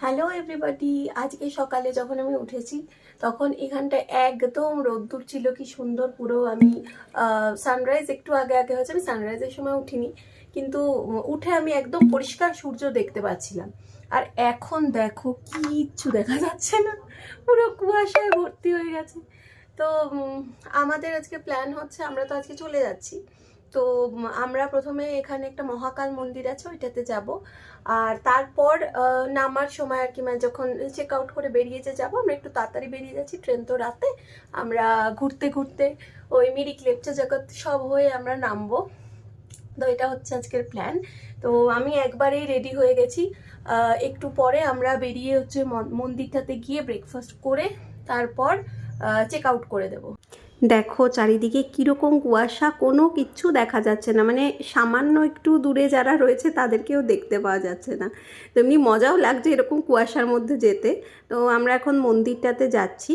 Hello everybody, আজকে সকালে যখন আমি উঠেছি তখন এখানটা একদম রোদ্দুর ছিল। কি সুন্দর, পুরো আমি সানরাইজ একটু আগে আগে হয়েছে, আমি সানরাইজের সময় উঠিনি, কিন্তু উঠে আমি একদম পরিষ্কার সূর্য দেখতে পাচ্ছিলাম। আর এখন দেখো কিচ্ছু দেখা যাচ্ছে না, পুরো কুয়াশায় ভর্তি হয়ে গেছে। তো আমাদের আজকে প্ল্যান হচ্ছে, আমরা তো আজকে চলে যাচ্ছি, তো আমরা প্রথমে এখানে একটা মহাকাল মন্দির আছে ওইটাতে যাব, আর তারপর নামার সময় আর কি, মানে যখন চেক আউট করে বেরিয়ে যাবো, আমরা একটু তাড়াতাড়ি বেরিয়ে যাচ্ছি, ট্রেন তো রাতে, আমরা ঘুরতে ঘুরতে ওই মিরিক লেপচা জগৎ সব হয়ে আমরা নামবো। তো এটা হচ্ছে আজকের প্ল্যান। তো আমি একবারেই রেডি হয়ে গেছি, একটু পরে আমরা বেরিয়ে হচ্ছে মন্দিরটাতে গিয়ে ব্রেকফাস্ট করে তারপর চেক আউট করে দেবো। দেখো চারিদিকে কীরকম কুয়াশা, কোনো কিচ্ছু দেখা যাচ্ছে না, মানে সামান্য একটু দূরে যারা রয়েছে তাদেরকেও দেখতে পাওয়া যাচ্ছে না। তো এমনি মজাও লাগছে এরকম কুয়াশার মধ্যে যেতে। তো আমরা এখন মন্দিরটাতে যাচ্ছি।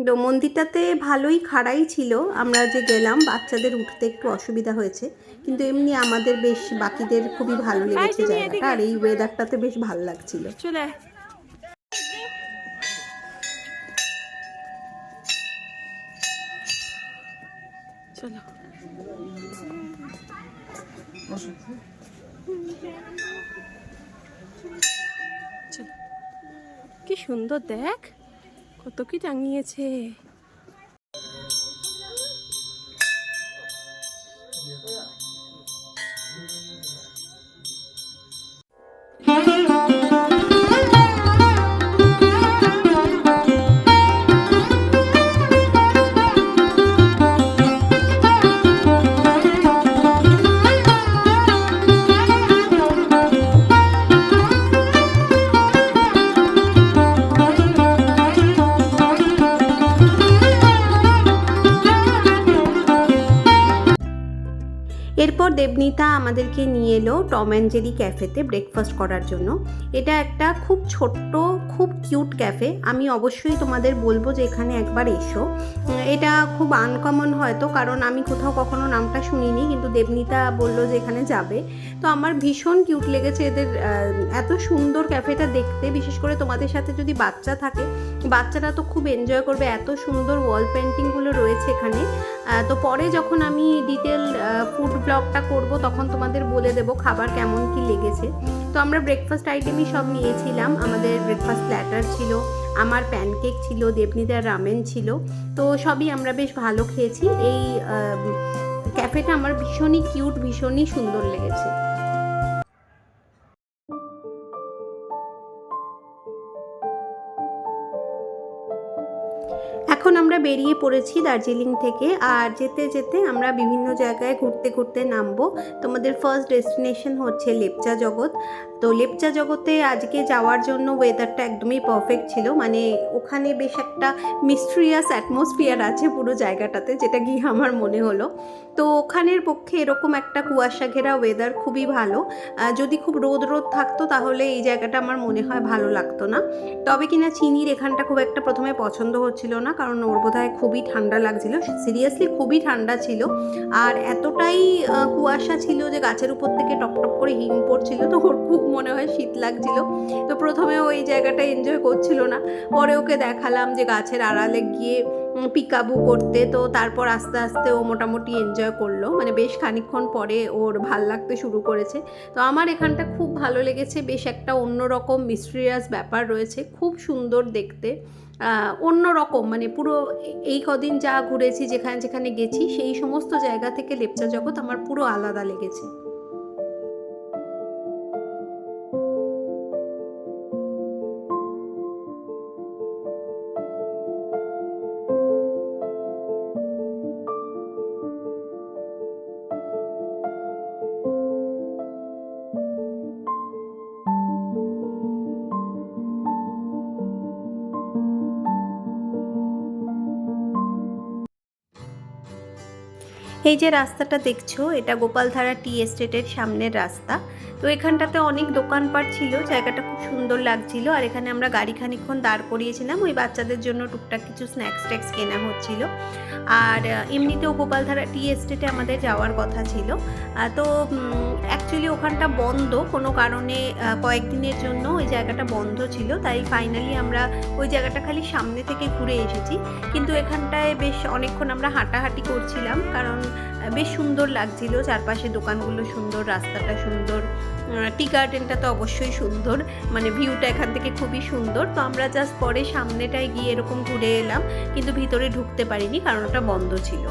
তো মন্দিরটাতে ভালোই খাড়াই ছিল, আমরা যে গেলাম বাচ্চাদের উঠতে একটু অসুবিধা হয়েছে, কিন্তু এমনি আমাদের বেশ বাকিদের খুবই ভালো লেগেছে জায়গাটা, আর এই ওয়েদারটাতে বেশ ভালো লাগছিল। চলে চলো, কি সুন্দর, দেখ কত কি টাঙিয়েছে। এরপর দেবনীতা আমাদেরকে নিয়ে এলো টম অ্যান্ড জেরি ক্যাফেতে ব্রেকফাস্ট করার জন্য। এটা একটা খুব ছোট্ট, খুব কিউট ক্যাফে। আমি অবশ্যই তোমাদের বলবো যে এখানে একবার এসো। এটা খুব আনকমন হয়তো, কারণ আমি কোথাও কখনো নামটা শুনিনি, কিন্তু দেবনীতা বললো যে এখানে যাবে। তো আমার ভীষণ কিউট লেগেছে এদের এত সুন্দর ক্যাফেটা দেখতে। বিশেষ করে তোমাদের সাথে যদি বাচ্চা থাকে, বাচ্চারা তো খুব এনজয় করবে, এত সুন্দর ওয়াল পেন্টিংগুলো রয়েছে এখানে। তো পরে যখন আমি ডিটেল ফুড ব্লগটা করব তখন তোমাদের বলে দেবো খাবার কেমন কি লেগেছে। তো আমরা ব্রেকফাস্ট আইটেমই সব নিয়েছিলাম। আমাদের ব্রেকফাস্ট প্ল্যাটার ছিল, আমার প্যানকেক ছিল, দেবনীতার রামেন ছিল। তো সবই আমরা বেশ ভালো খেয়েছি। এই ক্যাফেটা আমার ভীষণই কিউট, ভীষণই সুন্দর লেগেছে। এখন আমরা বেরিয়ে পড়েছি দার্জিলিং থেকে, আর যেতে যেতে আমরা বিভিন্ন জায়গায় ঘুরতে ঘুরতে নামবো। তোমাদের ফার্স্ট ডেস্টিনেশন হচ্ছে লেপচা জগৎ। তো লেপচা জগতে আজকে যাওয়ার জন্য ওয়েদারটা একদমই পারফেক্ট ছিল, মানে ওখানে বেশ একটা মিস্ট্রিয়াস অ্যাটমসফিয়ার আছে পুরো জায়গাটাতে, যেটা গিয়ে আমার মনে হলো। তো ওখানের পক্ষে এরকম একটা কুয়াশা ঘেরা ওয়েদার খুবই ভালো। যদি খুব রোদ রোদ থাকতো তাহলে এই জায়গাটা আমার মনে হয় ভালো লাগতো না। তবে কিনা চিনির এখানটা খুব একটা প্রথমে পছন্দ হচ্ছিল না, কারণ ওর বোধহয় খুবই ঠান্ডা লাগছিল। সিরিয়াসলি খুবই ঠান্ডা ছিল, আর এতটাই কুয়াশা ছিল যে গাছের উপর থেকে টপ টপ করে হিম পড়ছিল, তো ওর খুব মনে হয় শীত লাগছিল। তো প্রথমে ওই জায়গাটা এনজয় করছিল না, পরে ওকে দেখালাম যে গাছের আড়ালে গিয়ে পিকাবু করতে। তো তারপর আস্তে আস্তে ও মোটামুটি এনজয় করলো, মানে বেশ খানিকক্ষণ পরে ওর ভাল লাগতে শুরু করেছে। তো আমার এখানটা খুব ভালো লেগেছে, বেশ একটা অন্যরকম মিস্ট্রিয়াস ব্যাপার রয়েছে, খুব সুন্দর দেখতে, অন্যরকম, মানে পুরো এই কদিন যা ঘুরেছি, যেখানে যেখানে গেছি, সেই সমস্ত জায়গা থেকে লেপচা জগৎ আমার পুরো আলাদা লেগেছে। এই যে রাস্তাটা দেখছো, এটা গোপালধারা টি এস্টেটের সামনের রাস্তা। তো এখানটাতে অনেক দোকানপাট ছিল, জায়গাটা খুব সুন্দর লাগছিল। আর এখানে আমরা গাড়ি খানিকক্ষণ দাঁড় করিয়েছিলাম, ওই বাচ্চাদের জন্য টুকটাক কিছু স্ন্যাক্স ট্যাক্স কেনা হচ্ছিল। আর এমনিতেও গোপালধারা টি এস্টেটে আমাদের যাওয়ার কথা ছিল, তো অ্যাকচুয়ালি ওখানটা বন্ধ কোনো কারণে, কয়েকদিনের জন্য ওই জায়গাটা বন্ধ ছিল, তাই ফাইনালি আমরা ওই জায়গাটা খালি সামনে থেকে ঘুরে এসেছি। কিন্তু এখানটায় বেশ অনেকক্ষণ আমরা হাঁটাহাঁটি করছিলাম, কারণ বেশ সুন্দর লাগছিল, চারপাশে দোকানগুলো সুন্দর, রাস্তাটা সুন্দর, টি গার্ডেনটা তো অবশ্যই সুন্দর, মানে ভিউটা এখান থেকে খুবই সুন্দর। তো আমরা জাস্ট পরে সামনেটায় গিয়ে এরকম ঘুরে এলাম, কিন্তু ভিতরে ঢুকতে পারিনি কারণ ওটা বন্ধ ছিল।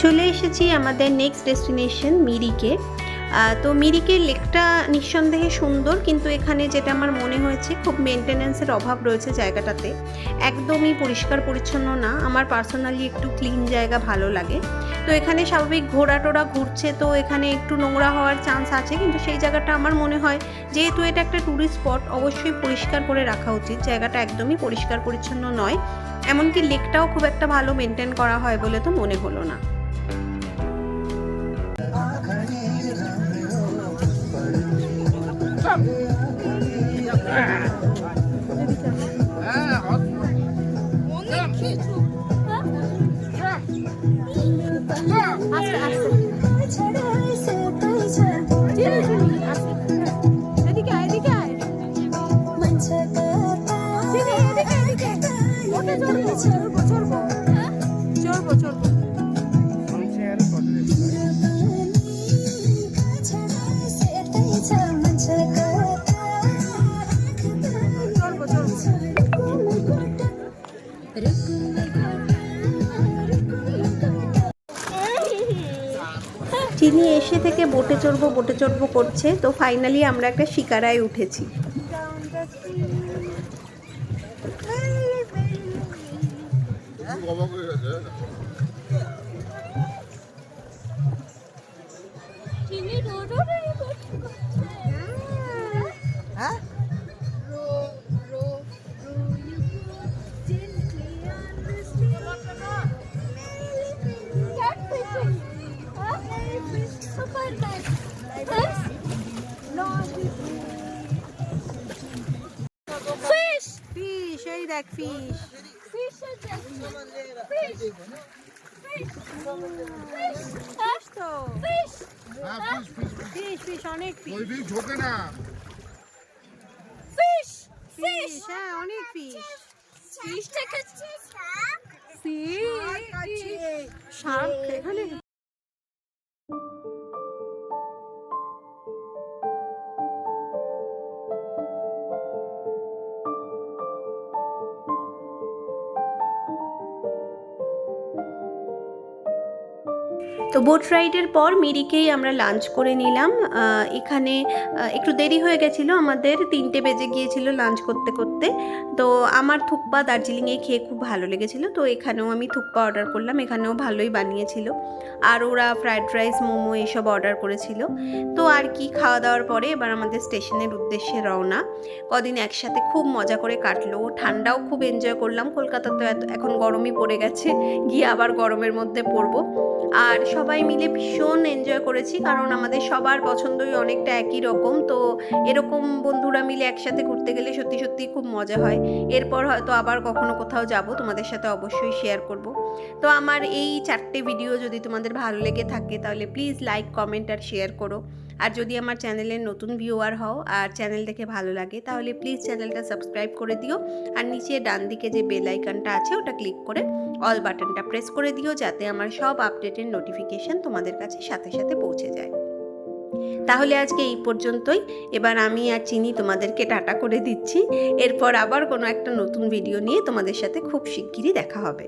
চলে এসেছি আমাদের নেক্সট ডেস্টিনেশন মিরিকে। তো মিরিকের লেকটা নিঃসন্দেহে সুন্দর, কিন্তু এখানে যেটা আমার মনে হয়েছে খুব মেনটেন্যান্সের অভাব রয়েছে জায়গাটাতে, একদমই পরিষ্কার পরিচ্ছন্ন না। আমার পার্সোনালি একটু ক্লিন জায়গা ভালো লাগে। তো এখানে স্বাভাবিক ঘোড়া টোড়া ঘুরছে, তো এখানে একটু নোংরা হওয়ার চান্স আছে, কিন্তু সেই জায়গাটা আমার মনে হয় যেহেতু এটা একটা ট্যুরিস্ট স্পট, অবশ্যই পরিষ্কার করে রাখা উচিত। জায়গাটা একদমই পরিষ্কার পরিচ্ছন্ন নয়, এমনকি লেকটাও খুব একটা ভালো মেনটেন করা হয় বলে তো মনে হলো না। চিনি এসে থেকে বোটে চড়বো করছে, তো ফাইনালি আমরা একটা শিকারায় উঠেছি। ফিশ, এই দেখ ফিশ, ফিশ অনেক ফিশ, হ্যাঁ অনেক ফিশ, শার্ক এখানে। তো বোট রাইডের পর মিরিকেই আমরা লাঞ্চ করে নিলাম। এখানে একটু দেরি হয়ে গেছিলো, আমাদের 3টে বেজে গিয়েছিল লাঞ্চ করতে করতে। তো আমার থুকপা দার্জিলিংয়ে খেয়ে খুব ভালো লেগেছিলো, তো এখানেও আমি থুকপা অর্ডার করলাম, এখানেও ভালোই বানিয়েছিল। আর ওরা ফ্রায়েড রাইস, মোমো এসব অর্ডার করেছিল। তো আর কি, খাওয়া দাওয়ার পরে এবার আমাদের স্টেশনের উদ্দেশ্যে রওনা। কদিন একসাথে খুব মজা করে কাটলো, ঠান্ডাও খুব এনজয় করলাম। কলকাতা তো এখন গরমই পড়ে গেছে, গিয়ে আবার গরমের মধ্যে পড়বো। আর সবাই মিলে ভীষণ এনজয় করেছি, কারণ আমাদের সবার পছন্দই অনেকটা একই রকম। তো এরকম বন্ধুরা মিলে একসাথে ঘুরতে গেলে সত্যি সত্যি খুব মজা হয়। এরপর হয়তো আবার কখনো কোথাও যাব, তোমাদের সাথে অবশ্যই শেয়ার করব। তো আমার এই 4টে ভিডিও যদি তোমাদের ভালো লেগে থাকে তাহলে প্লিজ লাইক, কমেন্ট আর শেয়ার করো। আর যদি আমার চ্যানেলের নতুন ভিউয়ার হও আর চ্যানেল দেখে ভালো লাগে তাহলে প্লিজ চ্যানেলটা সাবস্ক্রাইব করে দিও। আর নিচে ডান দিকে যে বেল আইকনটা আছে ওটা ক্লিক করে অল বাটনটা প্রেস করে দিও, যাতে আমার সব আপডেটের নোটিফিকেশন তোমাদের কাছে সাথে সাথে পৌঁছে যায়। তাহলে আজকে এই পর্যন্তই। এবার আমি আর চিনি তোমাদেরকে টাটা করে দিচ্ছি। এরপর আবার কোনো একটা নতুন ভিডিও নিয়ে তোমাদের সাথে খুব শিগগিরই দেখা হবে।